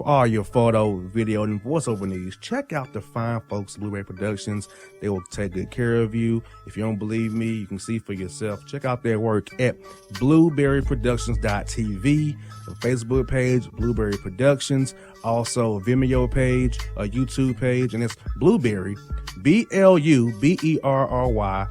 all your photo, video, and voiceover needs, check out the fine folks at Blueberry Productions. They will take good care of you. If you don't believe me, you can see for yourself. Check out their work at blueberryproductions.tv, the Facebook page, Blueberry Productions, also a Vimeo page, a YouTube page, and it's Blueberry, BLUBERRY,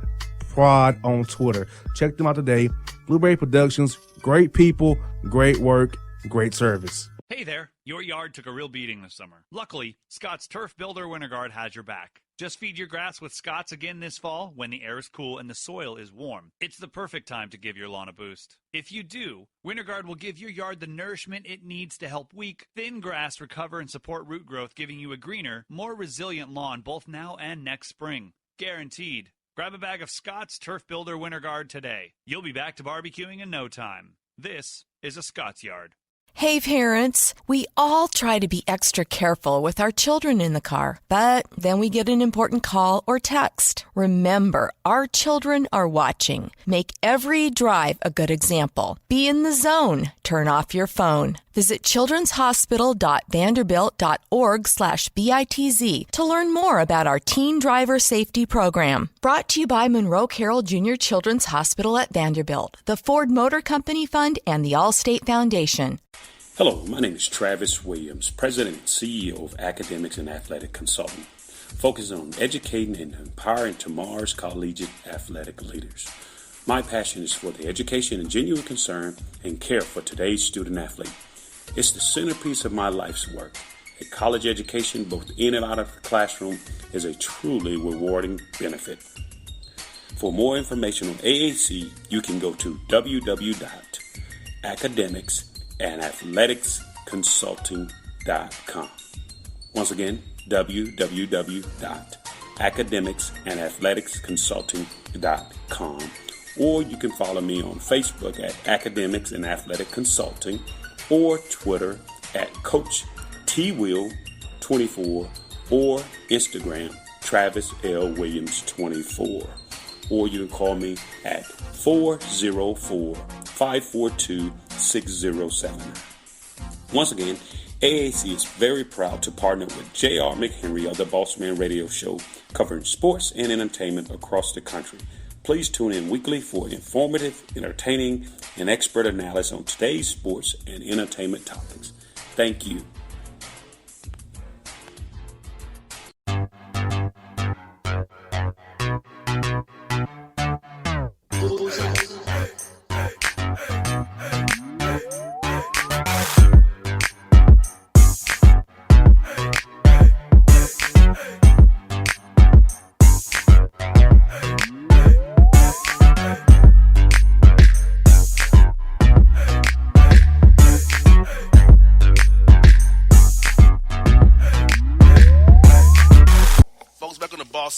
Prod on Twitter. Check them out today. Blueberry Productions, great people, great work, great service. Hey there, your yard took a real beating this summer. Luckily, Scott's Turf Builder Winter Guard has your back. Just feed your grass with Scott's again this fall when the air is cool and the soil is warm. It's the perfect time to give your lawn a boost. If you do, Winter Guard will give your yard the nourishment it needs to help weak, thin grass recover and support root growth, giving you a greener, more resilient lawn both now and next spring. Guaranteed. Grab a bag of Scott's Turf Builder Winter Guard today. You'll be back to barbecuing in no time. This is a Scott's Yard. Hey parents, we all try to be extra careful with our children in the car, but then we get an important call or text. Remember, our children are watching. Make every drive a good example. Be in the zone. Turn off your phone. Visit childrenshospital.vanderbilt.org/BITZ to learn more about our teen driver safety program. Brought to you by Monroe Carroll Jr. Children's Hospital at Vanderbilt, the Ford Motor Company Fund, and the Allstate Foundation. Hello, my name is Travis Williams, President and CEO of Academics and Athletic Consulting, focusing on educating and empowering tomorrow's collegiate athletic leaders. My passion is for the education and genuine concern and care for today's student athlete. It's the centerpiece of my life's work. A college education, both in and out of the classroom, is a truly rewarding benefit. For more information on AAC, you can go to www.academicsandathleticsconsulting.com. Once again, www.academicsandathleticsconsulting.com. Or you can follow me on Facebook at Academics and Athletic Consulting, or Twitter at Coach TWill24, or Instagram Travis L. Williams 24. Or you can call me at 404-542-6079. Once again, AAC is very proud to partner with J.R. McHenry of the Bossman Radio Show, covering sports and entertainment across the country. Please tune in weekly for informative, entertaining, and expert analysis on today's sports and entertainment topics. Thank you.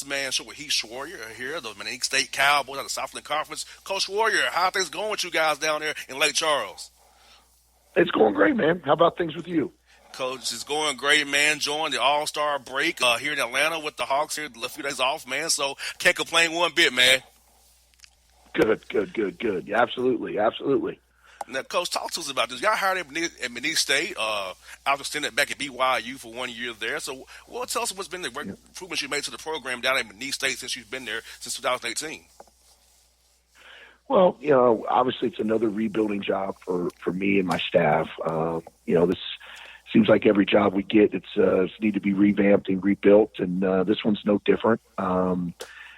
Man, show with Heath Schroyer here, the Monique State Cowboys out of the Southland Conference. Coach Schroyer, how are things going with you guys down there in Lake Charles? It's going great, man. How about things with you? Coach, it's going great, man. Enjoying the All-Star break here in Atlanta with the Hawks here, a few days off, man. So can't complain one bit, man. Good. Yeah, absolutely. Now, Coach, talk to us about this. Y'all hired at Monique State. After extended back at BYU for 1 year there. So, tell us what's been the improvements you made to the program down at Monique State since you've been there since 2018. Well, obviously it's another rebuilding job for me and my staff. This seems like every job we get, it's need to be revamped and rebuilt, and this one's no different.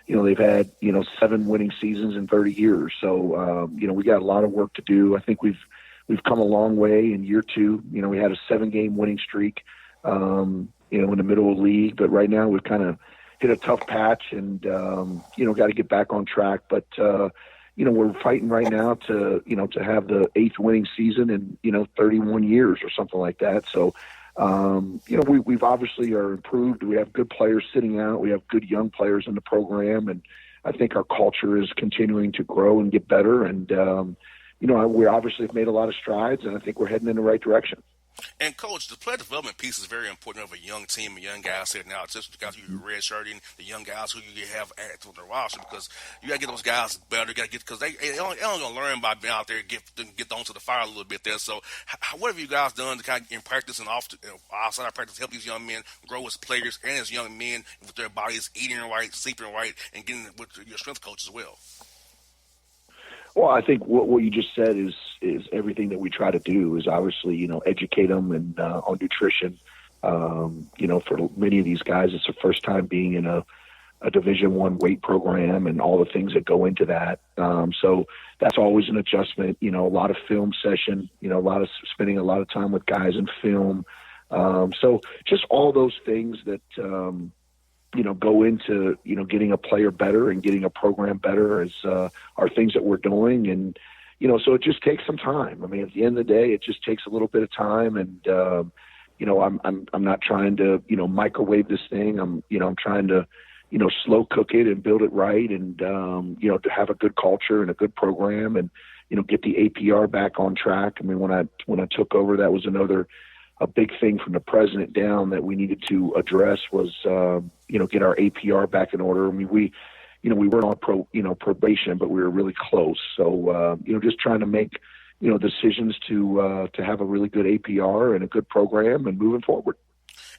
They've had, 7 winning seasons in 30 years. So, we got a lot of work to do. I think we've come a long way in year 2. We had a 7-game winning streak, in the middle of the league. But right now we've kind of hit a tough patch and, got to get back on track. But, we're fighting right now to have the 8th winning season in, 31 years or something like that. So, we've obviously are improved. We have good players sitting out. We have good young players in the program, and I think our culture is continuing to grow and get better. And we obviously have made a lot of strides, and I think we're heading in the right direction. And coach, the player development piece is very important of a young team and young guys here now. Just the guys who you're redshirting, the young guys who you have active on the roster, because you got to get those guys better. You got to get because they only going to learn by being out there and get onto the fire a little bit there. So, what have you guys done to kind of in practice and outside of practice help these young men grow as players and as young men with their bodies eating right, sleeping right, and getting with your strength coach as well? Well, I think what you just said is everything that we try to do is obviously, educate them and on nutrition. For many of these guys, it's the first time being in a Division I weight program and all the things that go into that. So that's always an adjustment, a lot of film session, spending a lot of time with guys in film. So just all those things that, go into, getting a player better and getting a program better are things that we're doing. And, so it just takes some time. I mean, at the end of the day, it just takes a little bit of time. And, I'm not trying to, microwave this thing. I'm trying to, slow cook it and build it right. And, to have a good culture and a good program and, get the APR back on track. I mean, when I took over, that was a big thing from the president down that we needed to address was, get our APR back in order. I mean, we weren't on probation, but we were really close. So, just trying to make, decisions to have a really good APR and a good program and moving forward.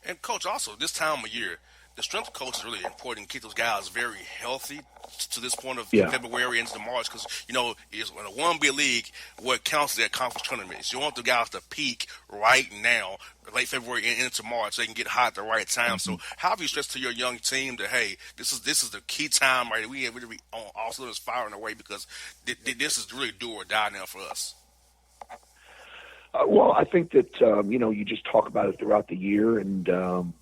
And coach, also this time of year, the strength coach is really important to keep those guys very healthy to this point of February into March, because it's in a 1B league, what counts is that conference tournaments. You want the guys to peak right now, late February and into March, so they can get hot at the right time. So how have you stressed to your young team that, hey, this is the key time right? We have to be on all cylinders firing away, because this is really do or die now for us. Well, I think that, you just talk about it throughout the year, and, and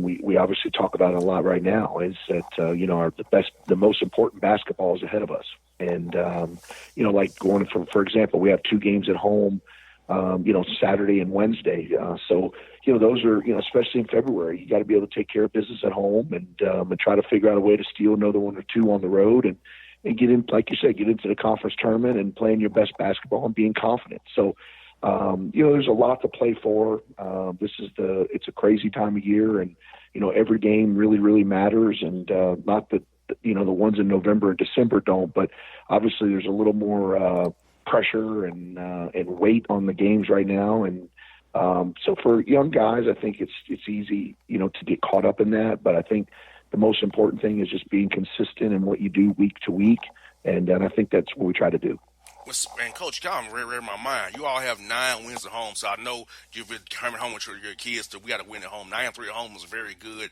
we obviously talk about it a lot right now, is that, the most important basketball is ahead of us. And, like going for example, we have 2 games at home, Saturday and Wednesday. So, those are, especially in February, you got to be able to take care of business at home and try to figure out a way to steal another 1 or 2 on the road and get in, like you said, get into the conference tournament and playing your best basketball and being confident. So, there's a lot to play for. It's a crazy time of year, and, every game really, really matters. And, not that, the ones in November and December don't, but obviously there's a little more, pressure and weight on the games right now. And, so for young guys, I think it's easy, to get caught up in that. But I think the most important thing is just being consistent in what you do week to week. And I think that's what we try to do. And Coach, I'm read in my mind. You all have 9 wins at home, so I know you've been coming home with your kids. So we got to win at home. 9-3 at home is very good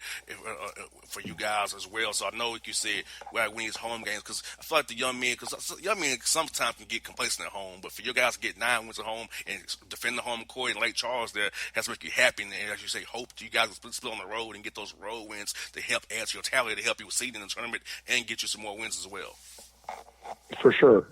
for you guys as well. So I know, like you said, we got to win these home games, because I feel like the young men sometimes can get complacent at home. But for you guys to get 9 wins at home and defend the home court in Lake Charles, there has to make you happy. And as you say, hope you guys can split on the road and get those road wins to help add to your tally, to help you with seeding in the tournament and get you some more wins as well. For sure.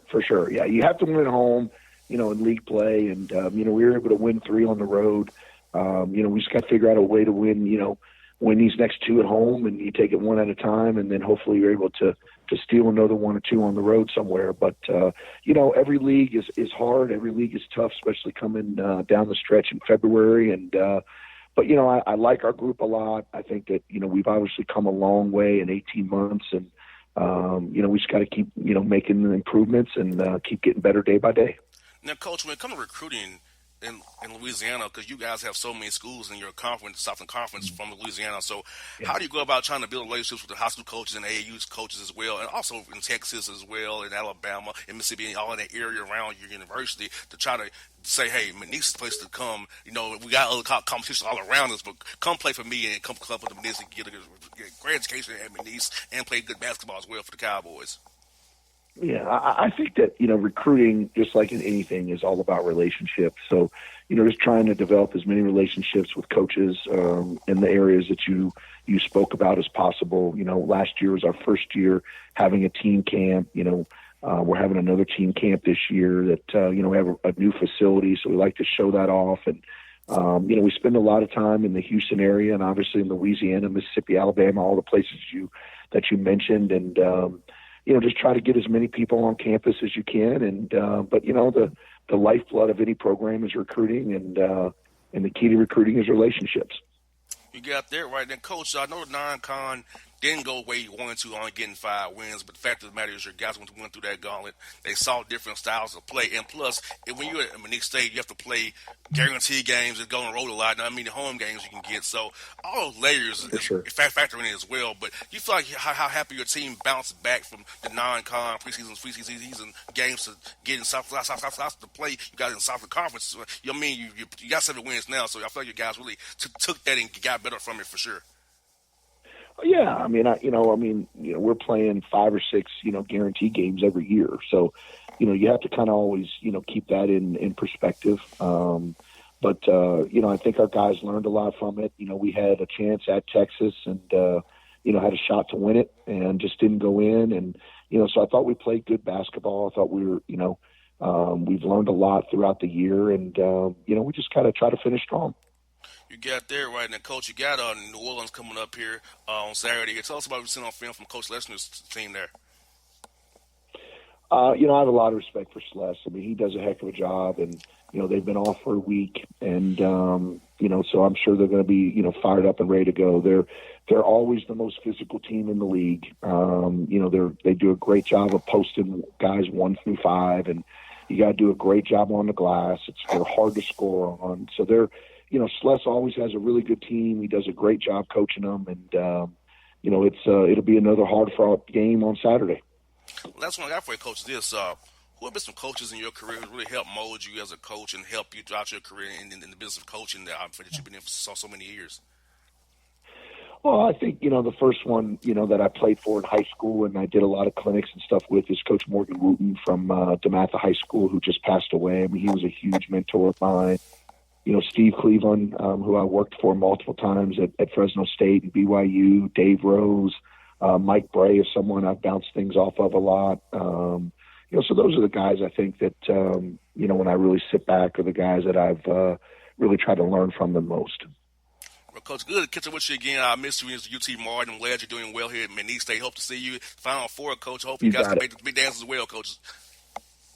Yeah, you have to win at home, in league play. And, we were able to win 3 on the road. We just got to figure out a way to win these next 2 at home, and you take it one at a time, and then hopefully you're able to steal another 1 or 2 on the road somewhere. But, every league is hard. Every league is tough, especially coming down the stretch in February. And, but, I like our group a lot. I think that, we've obviously come a long way in 18 months, and, we just got to keep, making the improvements and keep getting better day by day. Now, Coach, when it comes to recruiting in Louisiana, because you guys have so many schools in your conference, Southern Conference from Louisiana, so how do you go about trying to build relationships with the high school coaches and AAU's coaches as well, and also in Texas as well, in Alabama, in Mississippi, and all in that area around your university, to try to say, hey, McNeese is the place to come. We got other competitions all around us, but come play for me and come club with McNeese and get a great education at McNeese and play good basketball as well for the Cowboys. Yeah, I think that, recruiting, just like in anything, is all about relationships. So, just trying to develop as many relationships with coaches in the areas that you spoke about as possible. Last year was our first year having a team camp. We're having another team camp this year that, we have a new facility, so we like to show that off. And, we spend a lot of time in the Houston area and obviously in Louisiana, Mississippi, Alabama, all the places that you mentioned. And, just try to get as many people on campus as you can. And, but, the lifeblood of any program is recruiting. And, And the key to recruiting is relationships. You got that right. Then, Coach, I know the non-con didn't go where you wanted to on getting 5 wins, but the fact of the matter is your guys went through that gauntlet. They saw different styles of play. And plus, when you're at McNeese State, you have to play guaranteed games and go on the road a lot. I mean, the home games you can get. So all those layers factor in as well. But you feel like how happy your team bounced back from the non-con preseason games to getting South to play. You guys in South Conference. You know what I mean? You got 7 wins now, so I feel like your guys really took that and got better from it for sure. Yeah, I mean, we're playing 5 or 6, guaranteed games every year. So, you have to kind of always, keep that in perspective. But I think our guys learned a lot from it. We had a chance at Texas and, had a shot to win it and just didn't go in. And, so I thought we played good basketball. I thought we were, we've learned a lot throughout the year and, we just kind of try to finish strong. You got there right now, Coach. You got New Orleans coming up here on Saturday. Tell us about what you've seen on film from Coach Lesner's team there. I have a lot of respect for Celeste. I mean, he does a heck of a job, and they've been off for a week, and so I'm sure they're going to be fired up and ready to go. They're always the most physical team in the league. They do a great job of posting guys 1 through 5, and you got to do a great job on the glass. They're hard to score on, so they're. Celeste always has a really good team. He does a great job coaching them, and it'll be another hard-fought game on Saturday. Well, that's what I got for you, Coach. Who have been some coaches in your career who really helped mold you as a coach and help you throughout your career in the business of coaching that you've been in for so many years? Well, I think, the first one, that I played for in high school and I did a lot of clinics and stuff with is Coach Morgan Wooten from DeMatha High School, who just passed away. I mean, he was a huge mentor of mine. Steve Cleveland, who I worked for multiple times at Fresno State and BYU, Dave Rose, Mike Bray is someone I've bounced things off of a lot. So those are the guys I think that, when I really sit back are the guys that I've really tried to learn from the most. Well, Coach, good to catch up with you again. I missed you as UT Martin. I'm glad you're doing well here at McNeese State. Hope to see you Final Four, Coach. Hope you guys can make the big dance as well, coaches.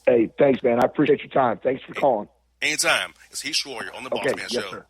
Hey, thanks, man. I appreciate your time. Thanks for calling. Anytime. It's Heath Schroyer on the Bossman yes, Show. Sir.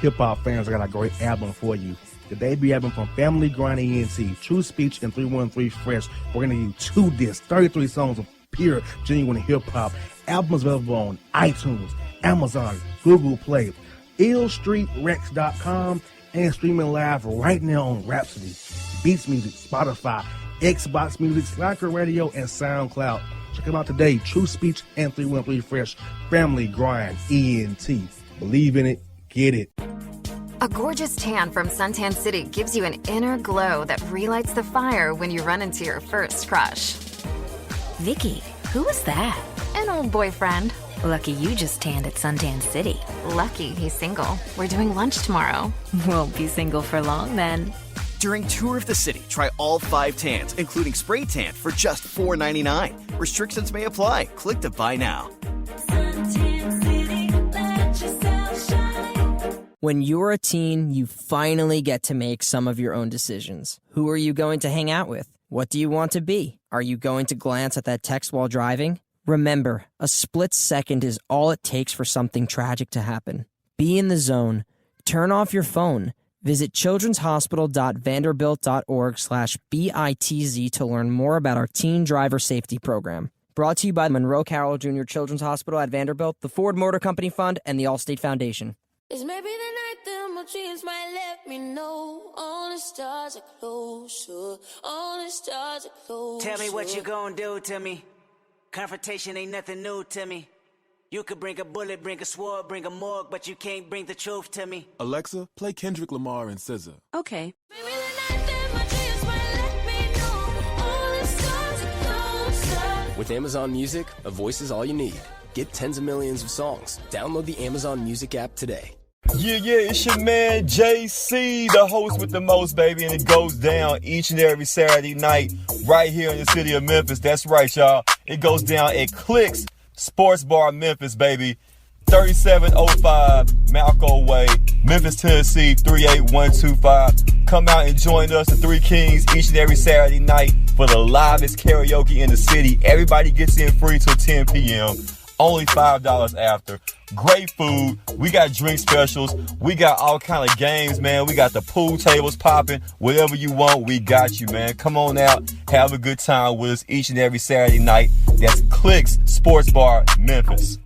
Hip-hop fans, I got a great album for you. The debut album from Family Grind ENT, True Speech and 313 Fresh. We're going to give you 2 discs, 33 songs of pure, genuine hip-hop. Albums available on iTunes, Amazon, Google Play, illstreetrex.com, and streaming live right now on Rhapsody, Beats Music, Spotify, Xbox Music, Slacker Radio, and SoundCloud. Check them out today. True Speech and 313 Fresh. Family Grind ENT. Believe in it. Get it. A gorgeous tan from Suntan City gives you an inner glow that relights the fire when you run into your first crush. Vicky, who was that? An old boyfriend. Lucky you just tanned at Suntan City. Lucky he's single. We're doing lunch tomorrow. Won't be single for long then. During Tour of the City, try all 5 tans, including spray tan, for just $4.99. Restrictions may apply. Click to buy now. Suntan City, let yourself shine. When you're a teen, you finally get to make some of your own decisions. Who are you going to hang out with? What do you want to be? Are you going to glance at that text while driving? Remember, a split second is all it takes for something tragic to happen. Be in the zone. Turn off your phone. Visit childrenshospital.vanderbilt.org/BITZ to learn more about our teen driver safety program. Brought to you by Monroe Carroll Jr. Children's Hospital at Vanderbilt, the Ford Motor Company Fund, and the Allstate Foundation. It's maybe the night that my dreams might let me know. All the stars are closer. All the stars are closer. Tell me what you gonna do to me. Confrontation ain't nothing new to me. You could bring a bullet, bring a sword, bring a morgue, but you can't bring the truth to me. Alexa, play Kendrick Lamar and SZA. Okay. Maybe the night that my dreams might let me know. All the stars are closer. With Amazon Music, a voice is all you need. Get tens of millions of songs. Download the Amazon Music app today. Yeah, it's your man JC, the host with the most, baby, and it goes down each and every Saturday night right here in the city of Memphis. That's right, y'all. It goes down at Clicks Sports Bar Memphis, baby. 3705 Malco Way, Memphis, Tennessee, 38125. Come out and join us, the Three Kings, each and every Saturday night for the livest karaoke in the city. Everybody gets in free till 10 p.m. Only $5 after. Great food. We got drink specials. We got all kind of games, man. We got the pool tables popping. Whatever you want, we got you, man. Come on out. Have a good time with us each and every Saturday night. That's Clicks Sports Bar, Memphis.